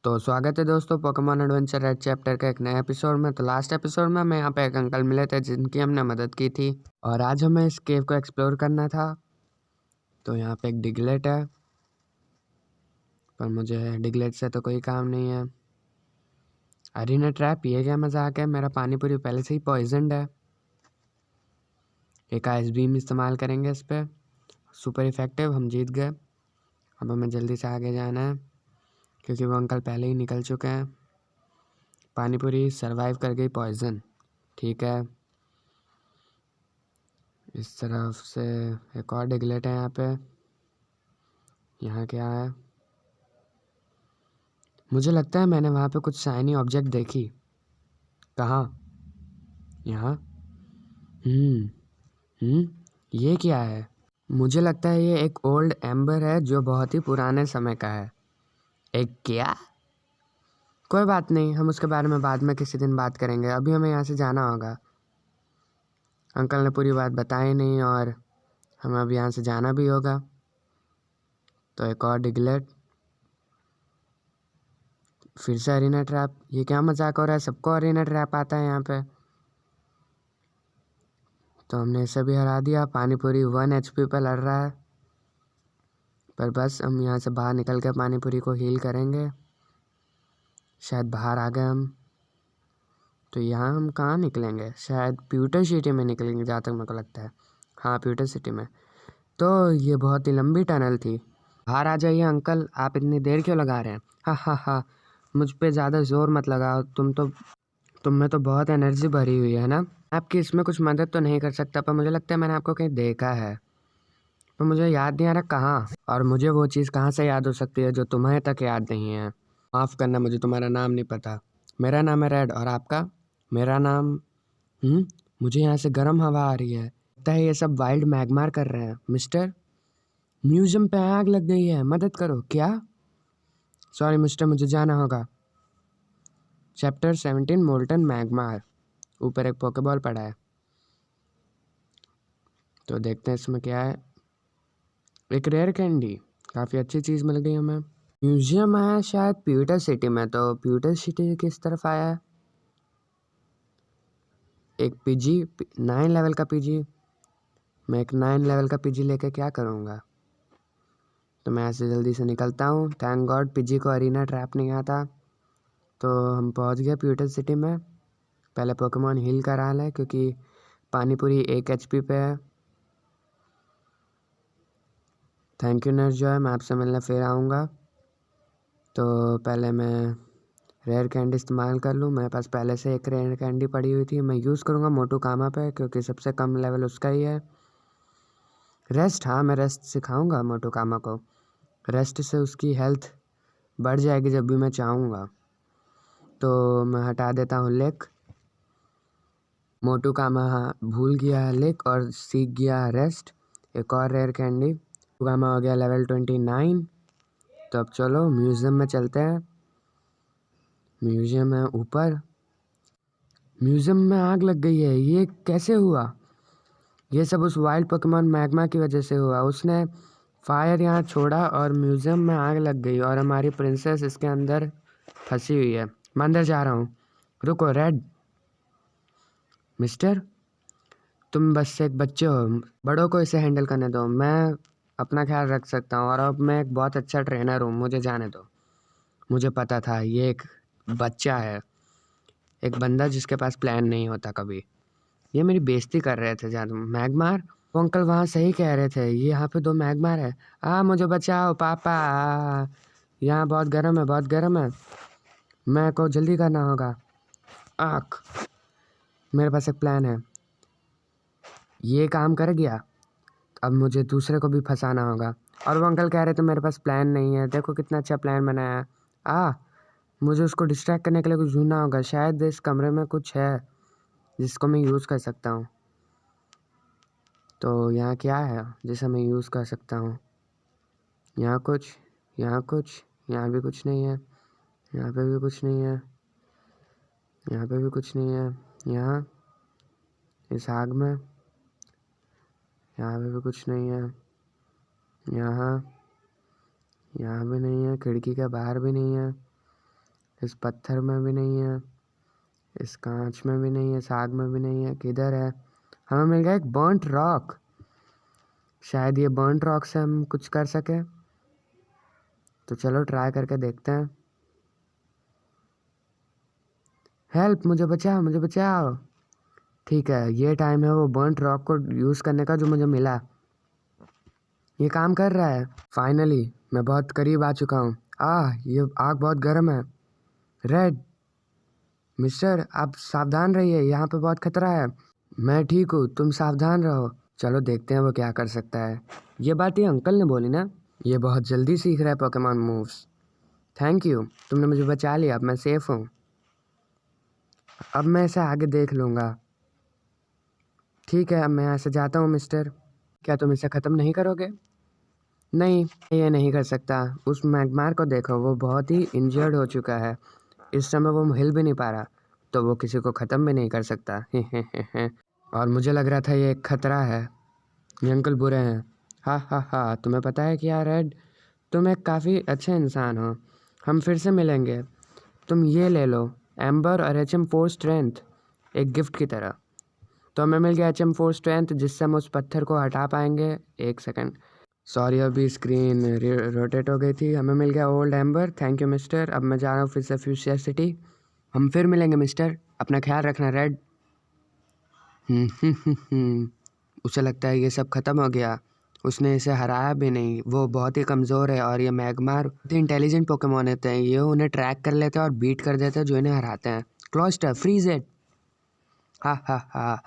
तो स्वागत है दोस्तों पोकेमॉन एडवेंचर रेड चैप्टर के एक नए एपिसोड में। तो लास्ट एपिसोड में हमें यहाँ पे एक अंकल मिले थे जिनकी हमने मदद की थी और आज हमें इस केव को एक्सप्लोर करना था। तो यहाँ पे एक डिगलेट है, पर मुझे डिगलेट से तो कोई काम नहीं है। अरीना ट्रैप, ये क्या मजाक है, मेरा पानी पूरी पहले से ही पॉइजनड है। एक आइस बीम इस्तेमाल करेंगे इस पर, सुपर इफेक्टिव। हम जीत गए। अब हमें जल्दी से आगे जाना है क्योंकि वो अंकल पहले ही निकल चुके हैं। पानी पूरी सर्वाइव कर गई पॉइजन, ठीक है। इस तरफ से एक और डिगलेट है यहाँ पे। यहाँ क्या है? मुझे लगता है मैंने वहाँ पे कुछ शाइनी ऑब्जेक्ट देखी। कहाँ? यहाँ। ये क्या है? मुझे लगता है ये एक ओल्ड एम्बर है जो बहुत ही पुराने समय का है। एक क्या? कोई बात नहीं, हम उसके बारे में बाद में किसी दिन बात करेंगे। अभी हमें यहाँ से जाना होगा। अंकल ने पूरी बात बताई नहीं और हमें अब यहाँ से जाना भी होगा। तो एक और डिगलेट, फिर से अरीना ट्रैप। ये क्या मजाक हो रहा है? सबको अरीना ट्रैप आता है यहाँ पे। तो हमने इसे भी हरा दिया। पानी पूरी 1 HP पे लड़ रहा है, पर बस हम यहाँ से बाहर निकल के पानी पूरी को हील करेंगे। शायद बाहर आ गए हम। तो यहाँ हम कहाँ निकलेंगे? शायद प्यूटर सिटी में निकलेंगे जहाँ तक मेरे को लगता है। हाँ, प्यूटर सिटी में। तो ये बहुत ही लंबी टनल थी। बाहर आ जाइए अंकल, आप इतनी देर क्यों लगा रहे हैं? हा हा हा, मुझ पे ज़्यादा ज़ोर मत लगाओ। तुम में तो बहुत एनर्जी भरी हुई है ना। आपकी इसमें कुछ मदद तो नहीं कर सकता, पर मुझे लगता है मैंने आपको कहीं देखा है, पर मुझे याद नहीं आ रहा कहाँ। और मुझे वो चीज़ कहाँ से याद हो सकती है जो तुम्हें तक याद नहीं है? माफ़ करना, मुझे तुम्हारा नाम नहीं पता। मेरा नाम है रेड, और आपका? मेरा नाम मुझे यहाँ से गर्म हवा आ रही है। लगता है ये सब वाइल्ड मैगमार कर रहे हैं। मिस्टर, म्यूजियम पे आग लग गई है, मदद करो। क्या? सॉरी मिस्टर, मुझे जाना होगा। Chapter 17 molten Magmar. ऊपर एक पोकेबॉल पड़ा है, तो देखते हैं इसमें क्या है। एक रेयर कैंडी, काफ़ी अच्छी चीज़ मिल गई हमें। म्यूजियम आया शायद प्यूटर सिटी में। तो प्यूटर सिटी किस तरफ आया है? एक पीजी, 9 लेवल का पीजी। मैं एक 9 लेवल का पीजी लेके क्या करूँगा? तो मैं ऐसे जल्दी से निकलता हूँ। थैंक गॉड पीजी को अरीना ट्रैप नहीं आता। तो हम पहुँच गए प्यूटर सिटी में। पहले पोकेमॉन हील करा लें क्योंकि पानी पूरी 1 HP पे है। थैंक यू नर्स जॉय, मैं आपसे मिलने फिर आऊँगा। तो पहले मैं रेयर कैंडी इस्तेमाल कर लूँ। मेरे पास पहले से एक रेयर कैंडी पड़ी हुई थी। मैं यूज़ करूँगा मोटू कामा पे क्योंकि सबसे कम लेवल उसका ही है। रेस्ट, हाँ मैं रेस्ट सिखाऊँगा मोटू कामा को। रेस्ट से उसकी हेल्थ बढ़ जाएगी जब भी मैं चाहूँगा। तो मैं हटा देता हूँ लिक। मोटू कामा भूल गया लिक और सीख गया रेस्ट। एक और रेयर कैंडी। मोटू कामा हो गया लेवल 29। तो अब चलो म्यूज़ियम में चलते हैं। म्यूज़ियम है ऊपर। म्यूज़ियम में आग लग गई है, ये कैसे हुआ? ये सब उस वाइल्ड पोकेमॉन मैग्मा की वजह से हुआ। उसने फायर यहाँ छोड़ा और म्यूज़ियम में आग लग गई और हमारी प्रिंसेस इसके अंदर फंसी हुई है। मैं अंदर जा रहा हूँ। रुको रेड। मिस्टर, तुम बस एक बच्चे हो, बड़ों को इसे हैंडल करने दो। मैं अपना ख्याल रख सकता हूँ और अब मैं एक बहुत अच्छा ट्रेनर हूँ, मुझे जाने दो। मुझे पता था ये एक बच्चा है, एक बंदा जिसके पास प्लान नहीं होता कभी। ये मेरी बेइज्जती कर रहे थे ज़्यादा। मैगमार? वो अंकल वहाँ सही कह रहे थे, ये यहाँ पे 2 मैगमार है। मुझे बचाओ पापा, यहाँ बहुत गर्म है, बहुत गर्म है। मैं को जल्दी करना होगा। आँख, मेरे पास एक प्लान है। ये काम कर गया, अब मुझे दूसरे को भी फंसाना होगा। और वो अंकल कह रहे थे मेरे पास प्लान नहीं है। देखो कितना अच्छा प्लान बनाया है। मुझे उसको डिस्ट्रैक्ट करने के लिए कुछ ढूंढना होगा। शायद इस कमरे में कुछ है जिसको मैं यूज़ कर सकता हूँ। तो यहाँ क्या है जिसे मैं यूज़ कर सकता हूँ? यहाँ कुछ, यहाँ कुछ, यहाँ भी कुछ नहीं है, यहाँ पे भी कुछ नहीं है, यहाँ पे भी कुछ नहीं है। यहाँ इस आग में, यहाँ पे भी कुछ नहीं है। यहाँ, यहाँ भी नहीं है। खिड़की के बाहर भी नहीं है। इस पत्थर में भी नहीं है, इस कांच में भी नहीं है, साग में भी नहीं है। किधर है? हमें मिल गया एक बर्न्ट रॉक। शायद ये बर्न्ट रॉक से हम कुछ कर सके, तो चलो ट्राई करके देखते हैं। हेल्प, मुझे बचाओ, मुझे बचाओ। ठीक है, ये टाइम है वो बर्न्ट रॉक को यूज़ करने का जो मुझे मिला। ये काम कर रहा है फाइनली। मैं बहुत करीब आ चुका हूँ। ये आग बहुत गर्म है। रेड मिस्टर, आप सावधान रहिए, यहाँ पे बहुत खतरा है। मैं ठीक हूँ, तुम सावधान रहो। चलो देखते हैं वो क्या कर सकता है। ये बात ये अंकल ने बोली ना। ये बहुत जल्दी सीख रहा है पोकेमॉन मूव्स। थैंक यू, तुमने मुझे बचा लिया। अब मैं सेफ हूँ। अब मैं इसे आगे देख लूँगा। ठीक है, अब मैं यहाँ से जाता हूँ मिस्टर। क्या तुम इसे ख़त्म नहीं करोगे? नहीं, ये नहीं कर सकता। उस मैग्मार को देखो, वो बहुत ही इंजर्ड हो चुका है। इस समय वो हिल भी नहीं पा रहा, तो वो किसी को ख़त्म भी नहीं कर सकता। और मुझे लग रहा था ये एक खतरा है। ये अंकल बुरे हैं। हा हा हा, तुम्हें पता है क्या रेड, तुम एक काफ़ी अच्छे इंसान हो। हम फिर से मिलेंगे। तुम ये ले लो, एम्बर और HM4 स्ट्रेंथ, एक गिफ्ट की तरह। तो हमें मिल गया HM4 स्ट्रेंथ, जिससे हम उस पत्थर को हटा पाएंगे। एक सेकंड, सॉरी, अभी स्क्रीन रोटेट हो गई थी। हमें मिल गया old amber. Thank you mister. अब मैं जा रहा हूँ फिर से फ्यूचर सिटी। हम फिर मिलेंगे मिस्टर, अपना ख्याल रखना रेड। उसे लगता है ये सब ख़त्म हो गया। उसने इसे हराया भी नहीं। वो बहुत ही कमज़ोर है और ये मैग्मार बहुत ही इंटेलिजेंट पोकेमॉन होते हैं। ये उन्हें ट्रैक कर लेते हैं और बीट कर देते हैं जो इन्हें हराते हैं। क्लॉस्टर, फ्रीज इट। हा हा हा,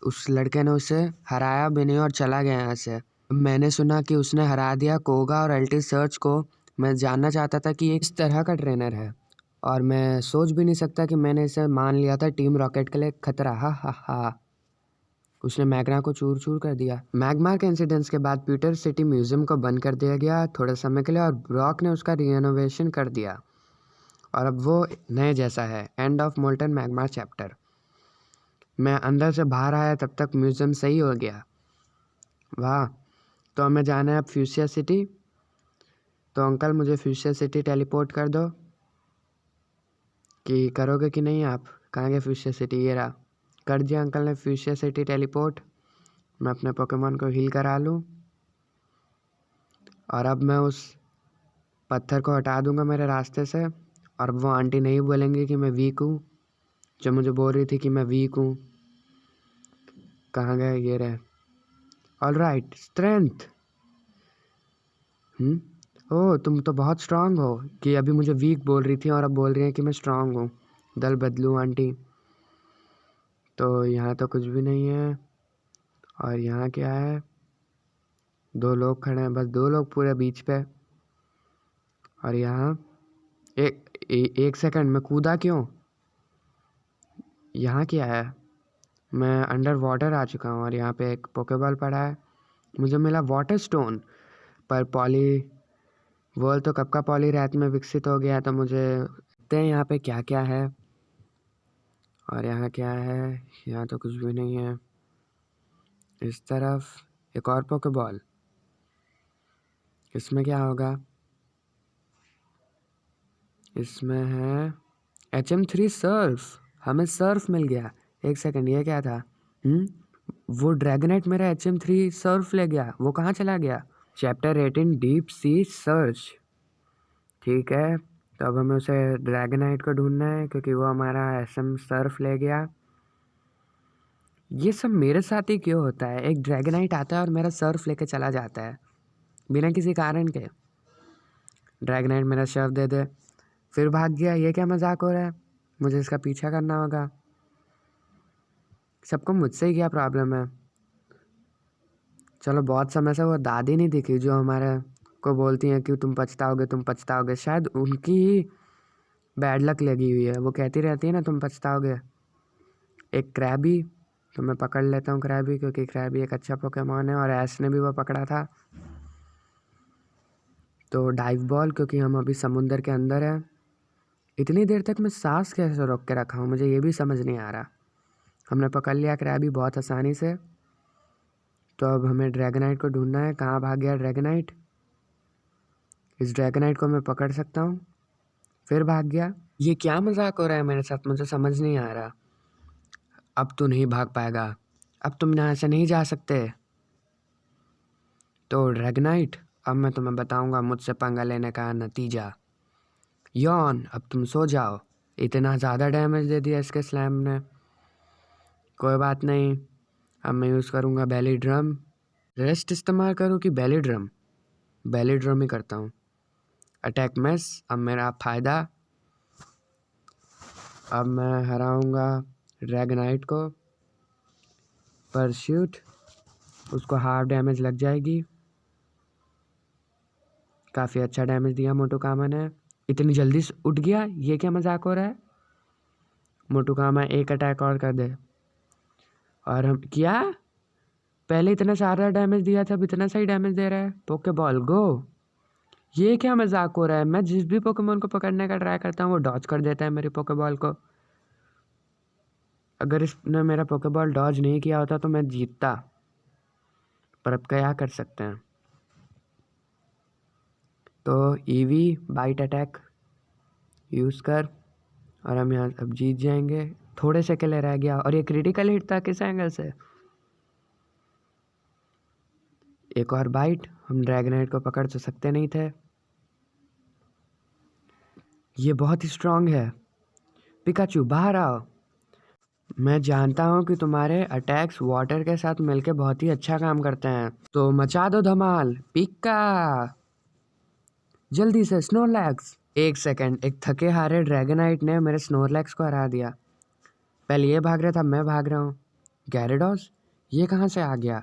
उस लड़के ने उसे हराया भी नहीं और चला गया यहाँ से। मैंने सुना कि उसने हरा दिया कोगा और अल्टीसर्च को। मैं जानना चाहता था कि ये किस तरह का ट्रेनर है, और मैं सोच भी नहीं सकता कि मैंने इसे मान लिया था टीम रॉकेट के लिए खतरा। हा हा हा, उसने मैग्मा को चूर चूर कर दिया। मैग्मा के इंसिडेंट्स के बाद पीटर सिटी म्यूजियम को बंद कर दिया गया थोड़े समय के लिए, और ब्रॉक ने उसका रिनोवेशन कर दिया और अब वो नए जैसा है। End of molten magma chapter. मैं अंदर से बाहर आया तब तक म्यूजियम सही हो गया। वाह, तो हमें जाना है अब फ्यूचर सिटी। तो अंकल, मुझे फ्यूचर सिटी टेलीपोर्ट कर दो। कि करोगे कि नहीं आप? कहाँ गए फ्यूचर सिटी? ये रहा। कर दिया अंकल ने फ्यूचर सिटी टेलीपोर्ट। मैं अपने पोकेमॉन को हील करा लूँ, और अब मैं उस पत्थर को हटा दूंगा मेरे रास्ते से, और वो आंटी नहीं बोलेंगी कि मैं वीक हूँ, जो मुझे बोल रही थी कि मैं वीक हूँ। कहाँ गए? ये रहे। All right, strength. ओह, तुम तो बहुत स्ट्रांग हो, कि अभी मुझे वीक बोल रही थी और अब बोल रही है कि मैं स्ट्रांग हूँ। दल बदलू आंटी। तो यहाँ तो कुछ भी नहीं है, और यहाँ क्या है? 2 लोग खड़े हैं, बस 2 लोग पूरे बीच पे। और यहाँ एक सेकंड, मैं कूदा क्यों? यहाँ क्या है? मैं अंडर वाटर आ चुका हूँ, और यहाँ पे एक पोकेबॉल पड़ा है। मुझे मिला वाटर स्टोन, पर पॉली वर्ल्ड तो कब का पॉली रैथ में विकसित हो गया। तो मुझे देखते हैं यहाँ पे क्या क्या है। और यहाँ क्या है? यहाँ तो कुछ भी नहीं है। इस तरफ एक और पोकेबॉल, इसमें क्या होगा? इसमें है HM3 सर्फ। हमें सर्फ मिल गया। एक सेकंड, ये क्या था? वो ड्रैगनाइट मेरा HM3 सर्फ ले गया। वो कहाँ चला गया? Chapter 18 deep sea search. ठीक है, तो अब हमें उसे ड्रैगनाइट को ढूंढना है, क्योंकि वो हमारा SM सर्फ ले गया। ये सब मेरे साथ ही क्यों होता है? एक ड्रैगनाइट आता है और मेरा सर्फ लेके चला जाता है बिना किसी कारण के। ड्रैगनाइट मेरा शव दे दे, फिर भाग गया। ये क्या मजाक हो रहा है? मुझे इसका पीछा करना होगा। सबको मुझसे ही क्या प्रॉब्लम है? चलो, बहुत समय से वो दादी नहीं दिखी जो हमारे को बोलती हैं कि तुम पछताओगे, तुम पछताओगे। शायद उनकी ही बैड लक लगी हुई है। वो कहती रहती है ना, तुम पछताओगे। एक क्रैबी, तो मैं पकड़ लेता हूँ क्रैबी, क्योंकि क्रैबी एक अच्छा पोकेमॉन है और ऐश ने भी वो पकड़ा था। तो डाइव बॉल, क्योंकि हम अभी समुंदर के अंदर है। इतनी देर तक मैं सांस कैसे रोक के रखा हूँ, मुझे ये भी समझ नहीं आ रहा। हमने पकड़ लिया क्रैबी बहुत आसानी से। तो अब हमें ड्रैगनाइट को ढूंढना है। कहाँ भाग गया ड्रैगनाइट? इस ड्रैगनाइट को मैं पकड़ सकता हूँ, फिर भाग गया। ये क्या मजाक हो रहा है मेरे साथ, मुझे समझ नहीं आ रहा। अब तू नहीं भाग पाएगा, अब तुम यहाँ से नहीं जा सकते। तो ड्रैगनाइट, अब मैं तुम्हें बताऊंगा मुझसे पंगा लेने का नतीजा। यॉन, अब तुम सो जाओ। इतना ज़्यादा डैमेज दे दिया इसके स्लैम ने। कोई बात नहीं, अब मैं यूज़ करूँगा बेली ड्रम। रेस्ट इस्तेमाल करूँ कि बेली ड्रम? बेली ड्रम ही करता हूँ। अटैक मिस, अब मेरा फ़ायदा। अब मैं हराऊँगा ड्रैगनाइट को। परस्यूट, उसको हाफ डैमेज लग जाएगी। काफ़ी अच्छा डैमेज दिया मोटोकामा ने। इतनी जल्दी से उठ गया, ये क्या मजाक हो रहा है। मोटोकामा एक अटैक और कर दे। और हम क्या, पहले इतना सारा डैमेज दिया था, अब इतना सही डैमेज दे रहा है। पोकेबॉल गो, ये क्या मजाक हो रहा है। मैं जिस भी पोकेमोन को पकड़ने का ट्राई करता हूँ वो डॉज कर देता है मेरी पोकेबॉल को। अगर इसने मेरा पोकेबॉल डॉज नहीं किया होता तो मैं जीतता, पर अब क्या कर सकते हैं। तो ईवी बाइट अटैक यूज़ कर, और हम यहाँ अब जीत जाएंगे। थोड़े से के लिए रह गया, और ये क्रिटिकल हिट था किस एंगल से। एक और बाइट, हम ड्रैगनाइट को पकड़ तो सकते नहीं थे। ये बहुत ही स्ट्रांग है। पिकाचू बाहर आओ। मैं जानता हूँ कि तुम्हारे अटैक्स वाटर के साथ मिलके बहुत ही अच्छा काम करते हैं, तो मचा दो धमाल। पिका, जल्दी से स्नोरलैक्स। एक सेकंड, एक थके हारे ड्रैगनाइट ने मेरे स्नोरलैक्स को हरा दिया। पहले ये भाग रहा था, मैं भाग रहा हूँ। गैरेडॉस, ये कहाँ से आ गया।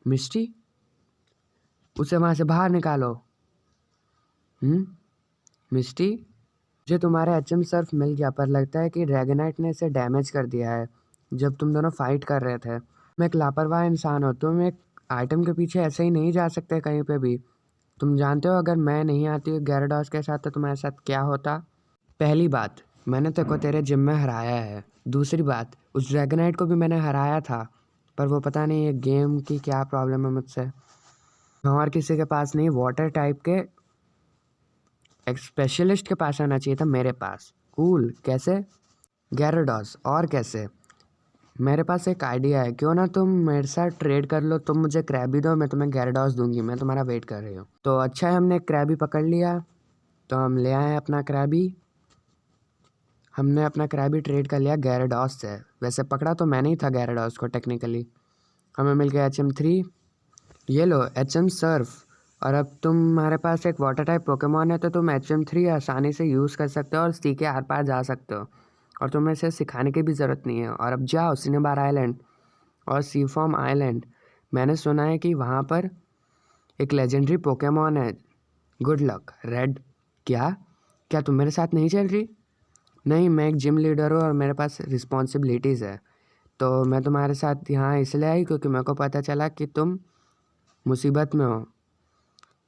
मिस्टी, उसे वहाँ से बाहर निकालो। मिस्टी, मुझे तुम्हारा एचएम सर्फ मिल गया, पर लगता है कि ड्रैगनाइट ने इसे डैमेज कर दिया है जब तुम दोनों फाइट कर रहे थे। मैं एक लापरवाह इंसान हूँ, तुम एक आइटम के पीछे ऐसे ही नहीं जा सकते कहीं पे भी। तुम जानते हो अगर मैं नहीं आती गैराडॉस के साथ तो तुम्हारे साथ क्या होता। पहली बात, मैंने तेरे को तेरे जिम में हराया है। दूसरी बात, उस ड्रैगनाइट को भी मैंने हराया था, पर वो पता नहीं ये गेम की क्या प्रॉब्लम है मुझसे। और किसी के पास नहीं, वाटर टाइप के एक स्पेशलिस्ट के पास आना चाहिए था मेरे पास। कूल, कैसे गैराडॉस, और कैसे। मेरे पास एक आइडिया है, क्यों ना तुम मेरे साथ ट्रेड कर लो। तुम मुझे क्रैबी दो, मैं तुम्हें गैराडॉस दूंगी। मैं तुम्हारा वेट कर रही हूँ। तो अच्छा है, हमने क्रैबी पकड़ लिया, तो हम ले आए अपना क्रैबी। हमने अपना क्रैबी ट्रेड कर लिया गैराडॉस से। वैसे पकड़ा तो मैंने ही था गैराडॉस को टेक्निकली। हमें मिल गया HM3। ये लो HM सर्फ। और अब तुम्हारे पास एक वाटर टाइप पोकेमॉन है, तो तुम HM3 आसानी से यूज़ कर सकते हो और सी के आर पार जा सकते हो, और तुम्हें इसे सिखाने की भी ज़रूरत नहीं है। और अब जाओ सिनेबार आइलैंड और सी फॉर्म आइलैंड। मैंने सुना है कि वहाँ पर एक लेजेंडरी पोकेमॉन है। Good luck red. क्या क्या तुम मेरे साथ नहीं चल रही? नहीं, मैं एक जिम लीडर हूँ और मेरे पास रिस्पॉन्सिबिलिटीज़ है, तो मैं तुम्हारे साथ यहाँ इसलिए आई क्योंकि मेरे को पता चला कि तुम मुसीबत में हो।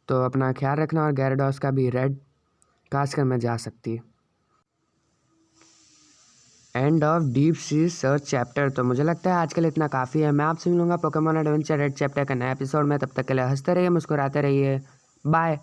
तो अपना ख्याल रखना, और गैराडॉस का भी रेड। काश कर मैं जा सकती। End of deep sea search chapter. तो मुझे लगता है आज के लिए इतना काफ़ी है। मैं आपसे मिलूंगा पोकेमॉन एडवेंचर रेड चैप्टर का नया एपिसोड में। तब तक के लिए हंसते रहिए, मुस्कुराते रहिए। बाय।